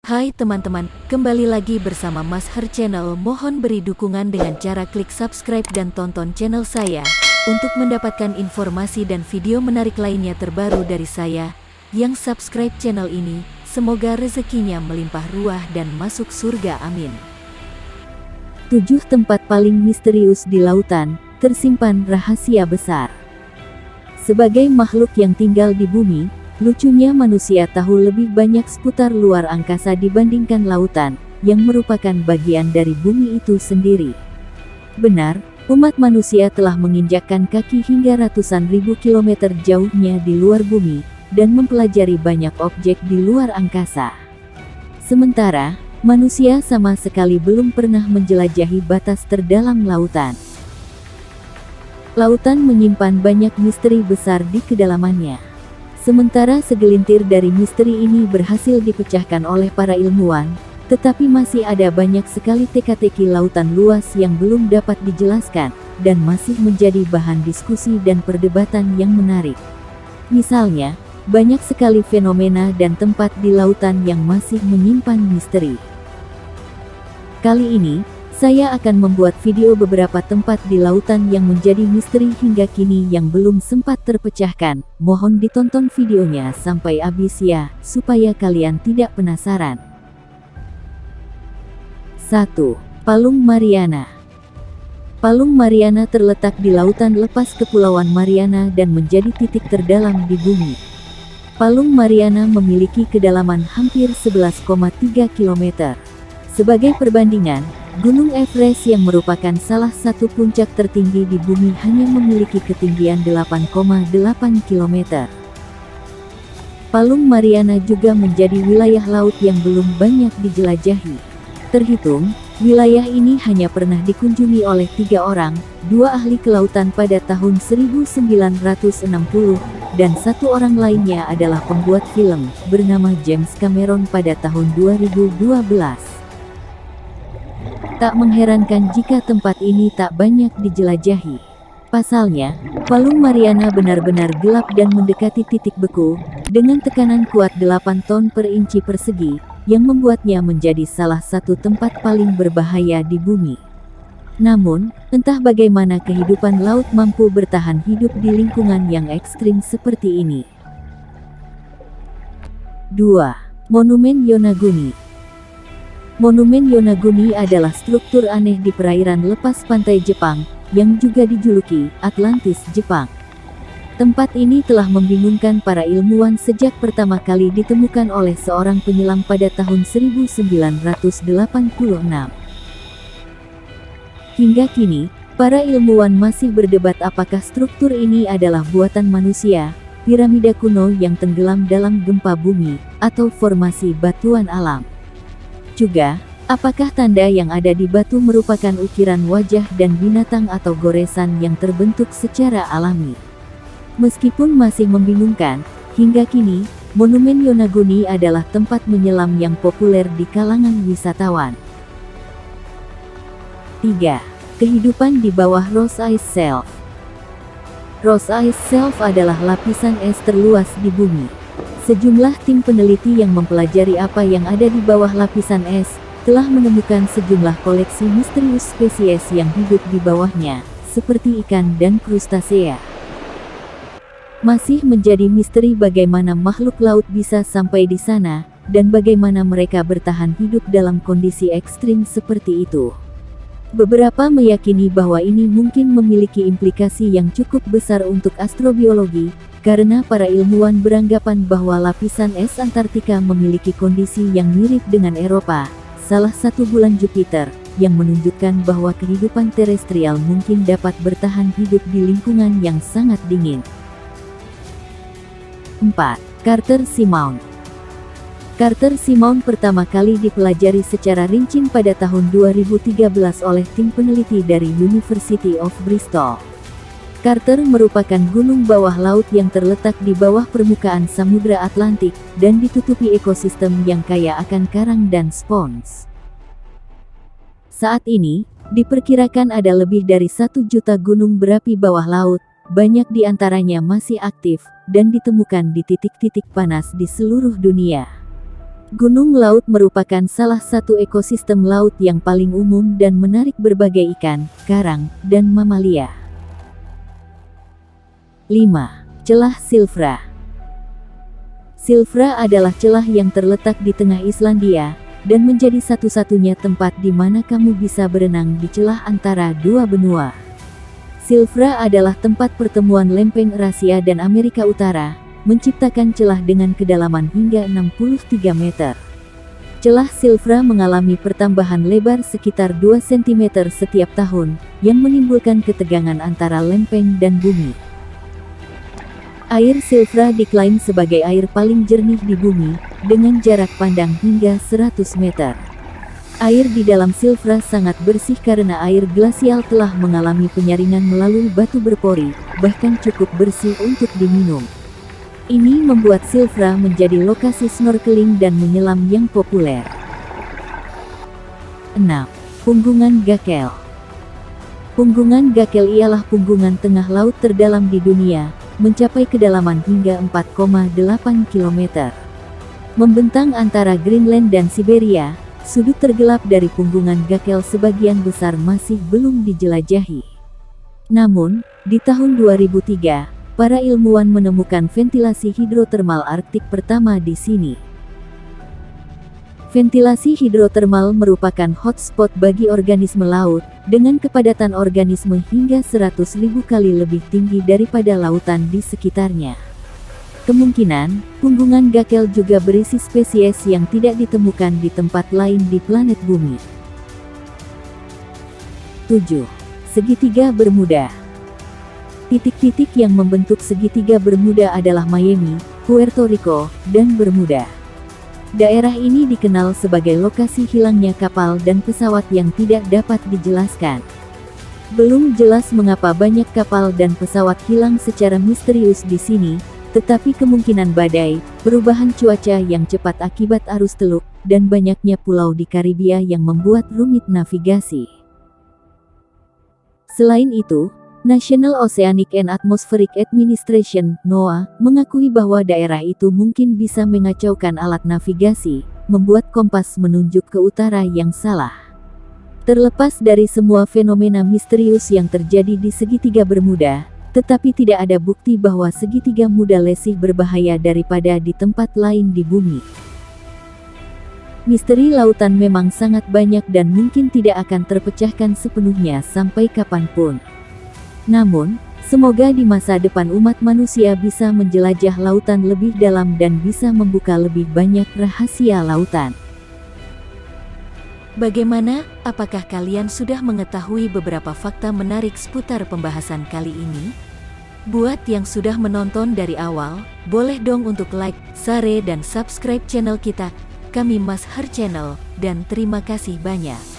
Hai teman-teman, kembali lagi bersama Mas Her Channel. Mohon beri dukungan dengan cara klik subscribe dan tonton channel saya untuk mendapatkan informasi dan video menarik lainnya terbaru dari saya. Yang subscribe channel ini, semoga rezekinya melimpah ruah dan masuk surga, amin. 7 tempat paling misterius di lautan, tersimpan rahasia besar. Sebagai makhluk yang tinggal di bumi, lucunya manusia tahu lebih banyak seputar luar angkasa dibandingkan lautan, yang merupakan bagian dari bumi itu sendiri. Benar, umat manusia telah menginjakkan kaki hingga ratusan ribu kilometer jauhnya di luar bumi, dan mempelajari banyak objek di luar angkasa. Sementara, manusia sama sekali belum pernah menjelajahi batas terdalam lautan. Lautan menyimpan banyak misteri besar di kedalamannya. Sementara segelintir dari misteri ini berhasil dipecahkan oleh para ilmuwan, tetapi masih ada banyak sekali teka-teki lautan luas yang belum dapat dijelaskan, dan masih menjadi bahan diskusi dan perdebatan yang menarik. Misalnya, banyak sekali fenomena dan tempat di lautan yang masih menyimpan misteri. Kali ini, saya akan membuat video beberapa tempat di lautan yang menjadi misteri hingga kini yang belum sempat terpecahkan. Mohon ditonton videonya sampai habis ya, supaya kalian tidak penasaran. 1. Palung Mariana. Palung Mariana terletak di lautan lepas Kepulauan Mariana dan menjadi titik terdalam di bumi. Palung Mariana memiliki kedalaman hampir 11,3 km. Sebagai perbandingan, Gunung Everest yang merupakan salah satu puncak tertinggi di bumi hanya memiliki ketinggian 8,8 km. Palung Mariana juga menjadi wilayah laut yang belum banyak dijelajahi. Terhitung, wilayah ini hanya pernah dikunjungi oleh 3 orang, 2 ahli kelautan pada tahun 1960, dan 1 orang lainnya adalah pembuat film, bernama James Cameron pada tahun 2012. Tak mengherankan jika tempat ini tak banyak dijelajahi. Pasalnya, Palung Mariana benar-benar gelap dan mendekati titik beku, dengan tekanan kuat 8 ton per inci persegi, yang membuatnya menjadi salah satu tempat paling berbahaya di bumi. Namun, entah bagaimana kehidupan laut mampu bertahan hidup di lingkungan yang ekstrim seperti ini. 2. Monumen Yonaguni. Monumen Yonaguni adalah struktur aneh di perairan lepas pantai Jepang, yang juga dijuluki Atlantis Jepang. Tempat ini telah membingungkan para ilmuwan sejak pertama kali ditemukan oleh seorang penyelam pada tahun 1986. Hingga kini, para ilmuwan masih berdebat apakah struktur ini adalah buatan manusia, piramida kuno yang tenggelam dalam gempa bumi, atau formasi batuan alam. Juga, apakah tanda yang ada di batu merupakan ukiran wajah dan binatang atau goresan yang terbentuk secara alami? Meskipun masih membingungkan, hingga kini, Monumen Yonaguni adalah tempat menyelam yang populer di kalangan wisatawan. 3. Kehidupan di bawah Ross Ice Shelf. Ross Ice Shelf adalah lapisan es terluas di bumi. Sejumlah tim peneliti yang mempelajari apa yang ada di bawah lapisan es, telah menemukan sejumlah koleksi misterius spesies yang hidup di bawahnya, seperti ikan dan krustasea. Masih menjadi misteri bagaimana makhluk laut bisa sampai di sana, dan bagaimana mereka bertahan hidup dalam kondisi ekstrim seperti itu. Beberapa meyakini bahwa ini mungkin memiliki implikasi yang cukup besar untuk astrobiologi, karena para ilmuwan beranggapan bahwa lapisan es Antartika memiliki kondisi yang mirip dengan Eropa, salah satu bulan Jupiter, yang menunjukkan bahwa kehidupan terestrial mungkin dapat bertahan hidup di lingkungan yang sangat dingin. 4. Carter Seamount. Carter Seamount pertama kali dipelajari secara rinci pada tahun 2013 oleh tim peneliti dari University of Bristol. Carter merupakan gunung bawah laut yang terletak di bawah permukaan Samudra Atlantik, dan ditutupi ekosistem yang kaya akan karang dan spons. Saat ini, diperkirakan ada lebih dari 1 juta gunung berapi bawah laut, banyak di antaranya masih aktif, dan ditemukan di titik-titik panas di seluruh dunia. Gunung laut merupakan salah satu ekosistem laut yang paling umum dan menarik berbagai ikan, karang, dan mamalia. 5. Celah Silfra. Silfra adalah celah yang terletak di tengah Islandia, dan menjadi satu-satunya tempat di mana kamu bisa berenang di celah antara dua benua. Silfra adalah tempat pertemuan lempeng Eurasia dan Amerika Utara, menciptakan celah dengan kedalaman hingga 63 meter. Celah Silfra mengalami pertambahan lebar sekitar 2 cm setiap tahun, yang menimbulkan ketegangan antara lempeng dan bumi. Air Silfra diklaim sebagai air paling jernih di bumi, dengan jarak pandang hingga 100 meter. Air di dalam Silfra sangat bersih karena air glasial telah mengalami penyaringan melalui batu berpori, bahkan cukup bersih untuk diminum. Ini membuat Silfra menjadi lokasi snorkeling dan menyelam yang populer. 6. Punggungan Gakel. Punggungan Gakel ialah punggungan tengah laut terdalam di dunia, mencapai kedalaman hingga 4,8 km. Membentang antara Greenland dan Siberia, sudut tergelap dari punggungan Gakel sebagian besar masih belum dijelajahi. Namun, di tahun 2003, para ilmuwan menemukan ventilasi hidrotermal Arktik pertama di sini. Ventilasi hidrotermal merupakan hotspot bagi organisme laut, dengan kepadatan organisme hingga 100.000 kali lebih tinggi daripada lautan di sekitarnya. Kemungkinan, punggungan Gakel juga berisi spesies yang tidak ditemukan di tempat lain di planet bumi. 7. Segitiga Bermuda. Titik-titik yang membentuk segitiga Bermuda adalah Miami, Puerto Rico, dan Bermuda. Daerah ini dikenal sebagai lokasi hilangnya kapal dan pesawat yang tidak dapat dijelaskan. Belum jelas mengapa banyak kapal dan pesawat hilang secara misterius di sini, tetapi kemungkinan badai, perubahan cuaca yang cepat akibat arus teluk, dan banyaknya pulau di Karibia yang membuat rumit navigasi. Selain itu, National Oceanic and Atmospheric Administration (NOAA) mengakui bahwa daerah itu mungkin bisa mengacaukan alat navigasi, membuat kompas menunjuk ke utara yang salah. Terlepas dari semua fenomena misterius yang terjadi di segitiga Bermuda, tetapi tidak ada bukti bahwa segitiga muda lesih berbahaya daripada di tempat lain di bumi. Misteri lautan memang sangat banyak dan mungkin tidak akan terpecahkan sepenuhnya sampai kapanpun. Namun, semoga di masa depan umat manusia bisa menjelajah lautan lebih dalam dan bisa membuka lebih banyak rahasia lautan. Bagaimana? Apakah kalian sudah mengetahui beberapa fakta menarik seputar pembahasan kali ini? Buat yang sudah menonton dari awal, boleh dong untuk like, share dan subscribe channel kita, kami Mas Har Channel, dan terima kasih banyak.